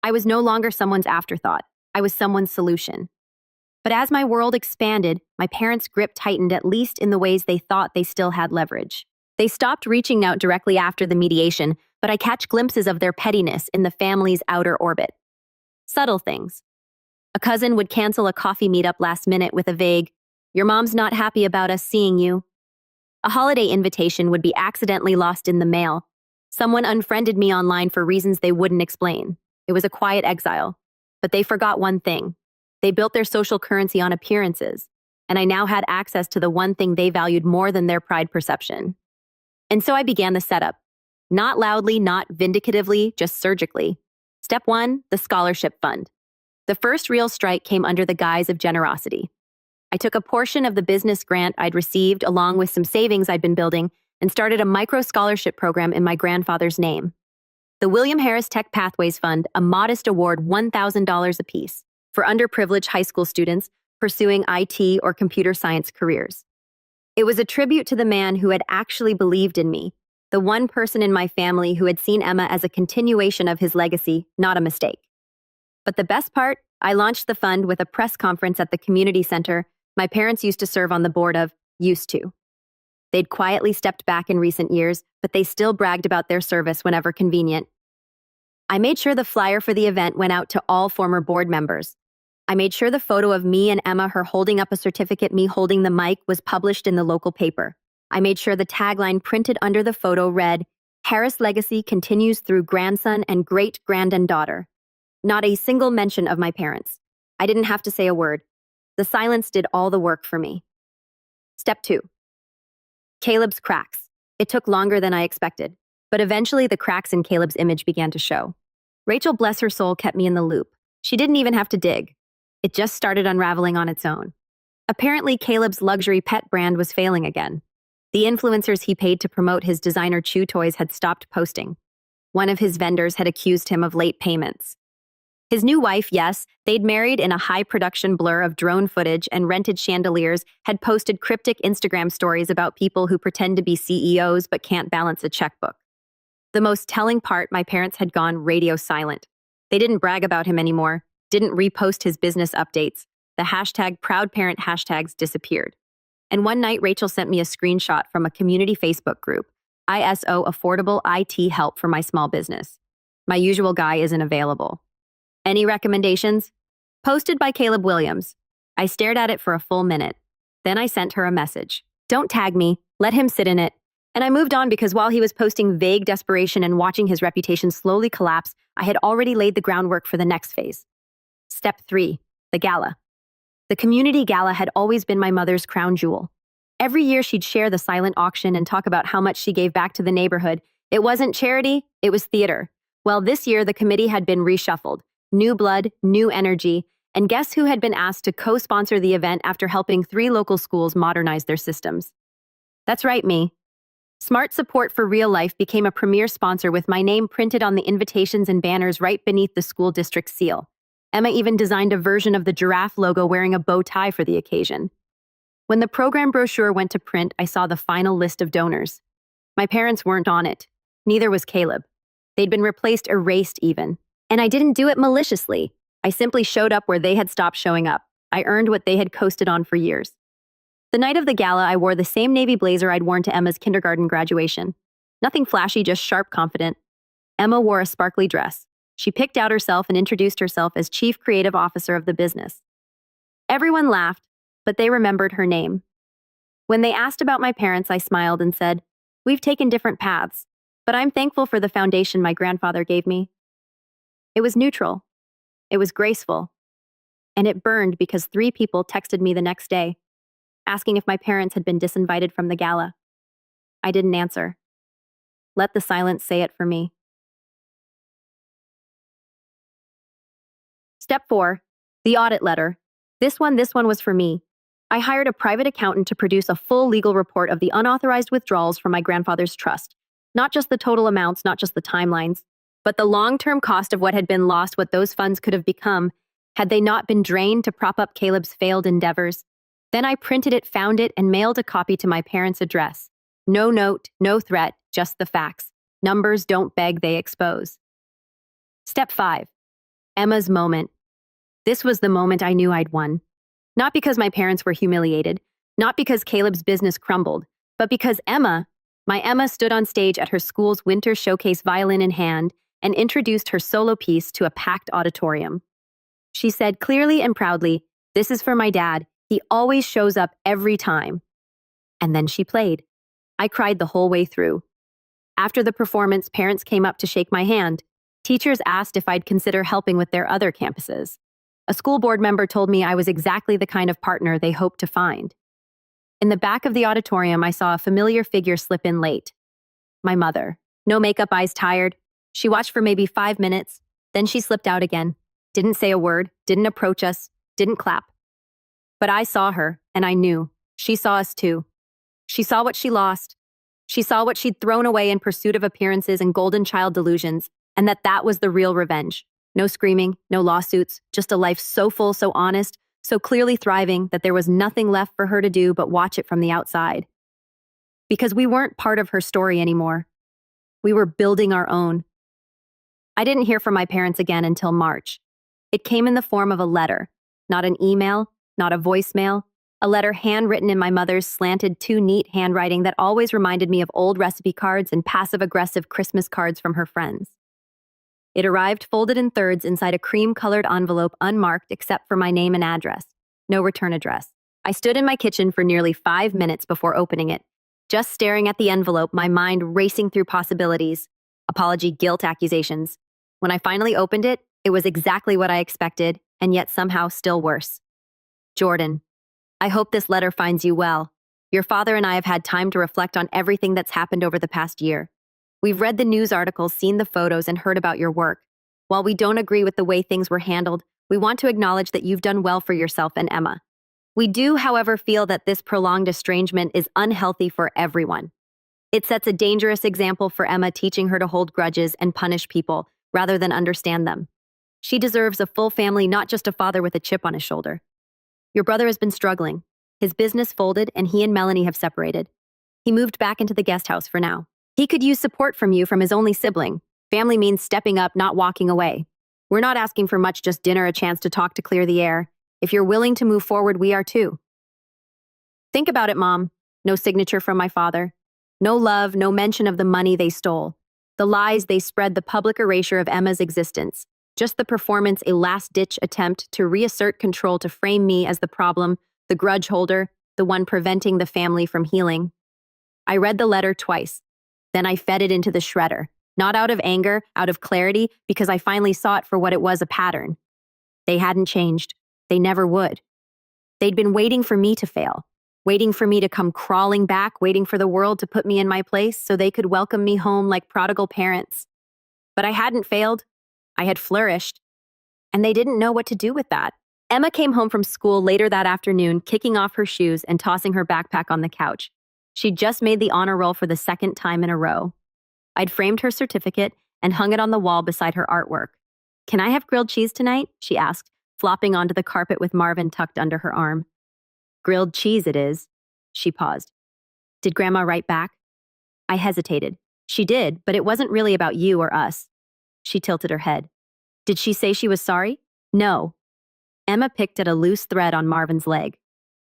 I was no longer someone's afterthought. I was someone's solution. But as my world expanded, my parents' grip tightened, at least in the ways they thought they still had leverage. They stopped reaching out directly after the mediation, but I catch glimpses of their pettiness in the family's outer orbit. Subtle things. A cousin would cancel a coffee meetup last minute with a vague, "Your mom's not happy about us seeing you." A holiday invitation would be accidentally lost in the mail. Someone unfriended me online for reasons they wouldn't explain. It was a quiet exile. But they forgot one thing. They built their social currency on appearances, and I now had access to the one thing they valued more than their pride perception. And so I began the setup. Not loudly, not vindicatively, just surgically. Step 1, the scholarship fund. The first real strike came under the guise of generosity. I took a portion of the business grant I'd received along with some savings I'd been building and started a micro scholarship program in my grandfather's name. The William Harris Tech Pathways Fund, a modest award, $1,000 apiece, for underprivileged high school students pursuing IT or computer science careers. It was a tribute to the man who had actually believed in me, the one person in my family who had seen Emma as a continuation of his legacy, not a mistake. But the best part, I launched the fund with a press conference at the community center my parents used to serve on the board of, used to. They'd quietly stepped back in recent years, but they still bragged about their service whenever convenient. I made sure the flyer for the event went out to all former board members. I made sure the photo of me and Emma, her holding up a certificate, me holding the mic, was published in the local paper. I made sure the tagline printed under the photo read, "Harris legacy continues through grandson and great-granddaughter." Not a single mention of my parents. I didn't have to say a word. The silence did all the work for me. Step 2. Caleb's cracks. It took longer than I expected, but eventually the cracks in Caleb's image began to show. Rachel, bless her soul, kept me in the loop. She didn't even have to dig. It just started unraveling on its own. Apparently, Caleb's luxury pet brand was failing again. The influencers he paid to promote his designer chew toys had stopped posting. One of his vendors had accused him of late payments. His new wife, yes, they'd married in a high-production blur of drone footage and rented chandeliers, had posted cryptic Instagram stories about people who pretend to be CEOs but can't balance a checkbook. The most telling part, my parents had gone radio silent. They didn't brag about him anymore, didn't repost his business updates. The hashtag #ProudParent hashtags disappeared. And one night, Rachel sent me a screenshot from a community Facebook group, ISO Affordable IT Help for My Small Business. My usual guy isn't available. Any recommendations? Posted by Caleb Williams. I stared at it for a full minute. Then I sent her a message. Don't tag me. Let him sit in it. And I moved on because while he was posting vague desperation and watching his reputation slowly collapse, I had already laid the groundwork for the next phase. Step 3. The gala. The community gala had always been my mother's crown jewel. Every year she'd share the silent auction and talk about how much she gave back to the neighborhood. It wasn't charity, it was theater. Well, this year the committee had been reshuffled. New blood, new energy, and guess who had been asked to co-sponsor the event after helping 3 local schools modernize their systems? That's right, me. Smart Support for Real Life became a premier sponsor with my name printed on the invitations and banners right beneath the school district seal. Emma even designed a version of the giraffe logo wearing a bow tie for the occasion. When the program brochure went to print, I saw the final list of donors. My parents weren't on it. Neither was Caleb. They'd been replaced, erased even. And I didn't do it maliciously. I simply showed up where they had stopped showing up. I earned what they had coasted on for years. The night of the gala, I wore the same navy blazer I'd worn to Emma's kindergarten graduation. Nothing flashy, just sharp, confident. Emma wore a sparkly dress. She picked out herself and introduced herself as Chief Creative Officer of the business. Everyone laughed, but they remembered her name. When they asked about my parents, I smiled and said, "We've taken different paths. But I'm thankful for the foundation my grandfather gave me. It was neutral, it was graceful, and it burned because 3 people texted me the next day, asking if my parents had been disinvited from the gala. I didn't answer. Let the silence say it for me. Step 4. The audit letter. This one was for me. I hired a private accountant to produce a full legal report of the unauthorized withdrawals from my grandfather's trust. Not just the total amounts, not just the timelines, but the long-term cost of what had been lost, what those funds could have become, had they not been drained to prop up Caleb's failed endeavors. Then I printed it, found it, and mailed a copy to my parents' address. No note, no threat, just the facts. Numbers don't beg, they expose. Step 5. Emma's moment. This was the moment I knew I'd won. Not because my parents were humiliated, not because Caleb's business crumbled, but because my Emma stood on stage at her school's winter showcase, violin in hand, and introduced her solo piece to a packed auditorium. She said clearly and proudly, "This is for my dad. He always shows up every time." And then she played. I cried the whole way through. After the performance, parents came up to shake my hand. Teachers asked if I'd consider helping with their other campuses. A school board member told me I was exactly the kind of partner they hoped to find. In the back of the auditorium, I saw a familiar figure slip in late. My mother. No makeup, eyes tired. She watched for maybe 5 minutes, then she slipped out again. Didn't say a word, didn't approach us, didn't clap. But I saw her, and I knew. She saw us too. She saw what she lost. She saw what she'd thrown away in pursuit of appearances and golden child delusions, and that was the real revenge. No screaming, no lawsuits, just a life so full, so honest, so clearly thriving that there was nothing left for her to do but watch it from the outside. Because we weren't part of her story anymore. We were building our own. I didn't hear from my parents again until March. It came in the form of a letter, not an email, not a voicemail, a letter handwritten in my mother's slanted, too neat handwriting that always reminded me of old recipe cards and passive-aggressive Christmas cards from her friends. It arrived folded in thirds inside a cream-colored envelope, unmarked except for my name and address. No return address. I stood in my kitchen for nearly 5 minutes before opening it, just staring at the envelope, my mind racing through possibilities. Apology, guilt, accusations. When I finally opened it, it was exactly what I expected, and yet somehow still worse. Jordan, I hope this letter finds you well. Your father and I have had time to reflect on everything that's happened over the past year. We've read the news articles, seen the photos, and heard about your work. While we don't agree with the way things were handled, we want to acknowledge that you've done well for yourself and Emma. We do, however, feel that this prolonged estrangement is unhealthy for everyone. It sets a dangerous example for Emma, teaching her to hold grudges and punish people rather than understand them. She deserves a full family, not just a father with a chip on his shoulder. Your brother has been struggling. His business folded, and he and Melanie have separated. He moved back into the guest house for now. He could use support from you, from his only sibling. Family means stepping up, not walking away. We're not asking for much, just dinner, a chance to talk, to clear the air. If you're willing to move forward, we are too. Think about it, Mom. No signature from my father. No love, no mention of the money they stole. The lies they spread, the public erasure of Emma's existence. Just the performance, a last-ditch attempt to reassert control, to frame me as the problem, the grudge holder, the one preventing the family from healing. I read the letter twice. Then I fed it into the shredder, not out of anger, out of clarity, because I finally saw it for what it was, a pattern. They hadn't changed. They never would. They'd been waiting for me to fail, waiting for me to come crawling back, waiting for the world to put me in my place so they could welcome me home like prodigal parents. But I hadn't failed. I had flourished. And they didn't know what to do with that. Emma came home from school later that afternoon, kicking off her shoes and tossing her backpack on the couch. She'd just made the honor roll for the 2nd time in a row. I'd framed her certificate and hung it on the wall beside her artwork. "Can I have grilled cheese tonight?" she asked, flopping onto the carpet with Marvin tucked under her arm. "Grilled cheese it is." She paused. "Did Grandma write back?" I hesitated. She did, but it wasn't really about you or us. She tilted her head. "Did she say she was sorry?" "No." Emma picked at a loose thread on Marvin's leg.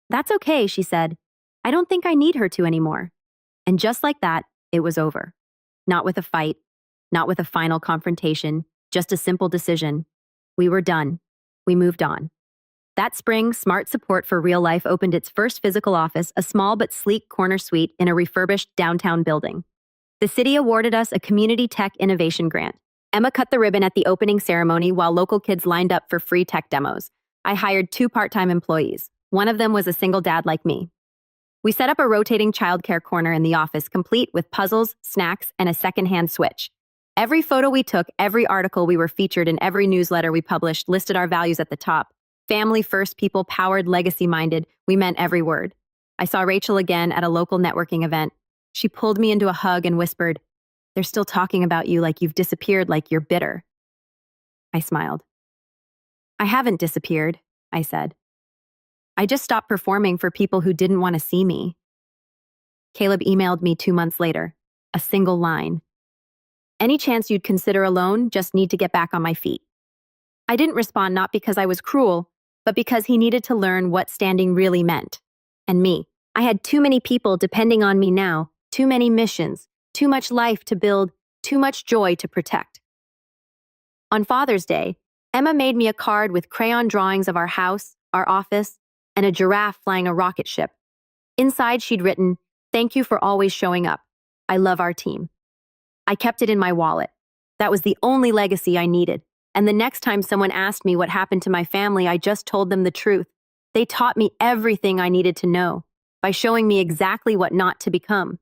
"That's okay," she said. "I don't think I need her to anymore." And just like that, it was over. Not with a fight, not with a final confrontation, just a simple decision. We were done. We moved on. That spring, Smart Support for Real Life opened its first physical office, a small but sleek corner suite in a refurbished downtown building. The city awarded us a Community Tech Innovation Grant. Emma cut the ribbon at the opening ceremony while local kids lined up for free tech demos. I hired 2 part-time employees. One of them was a single dad like me. We set up a rotating childcare corner in the office, complete with puzzles, snacks, and a second-hand switch. Every photo we took, every article we were featured in, every newsletter we published listed our values at the top. Family first, people powered, legacy-minded. We meant every word. I saw Rachel again at a local networking event. She pulled me into a hug and whispered, "They're still talking about you like you've disappeared, like you're bitter." I smiled. "I haven't disappeared," I said. "I just stopped performing for people who didn't want to see me." Caleb emailed me 2 months later, a single line. "Any chance you'd consider a loan? Just need to get back on my feet." I didn't respond, not because I was cruel, but because he needed to learn what standing really meant. And me. I had too many people depending on me now, too many missions, too much life to build, too much joy to protect. On Father's Day, Emma made me a card with crayon drawings of our house, our office, and a giraffe flying a rocket ship. Inside, she'd written, "Thank you for always showing up. I love our team." I kept it in my wallet. That was the only legacy I needed. And the next time someone asked me what happened to my family, I just told them the truth. They taught me everything I needed to know by showing me exactly what not to become.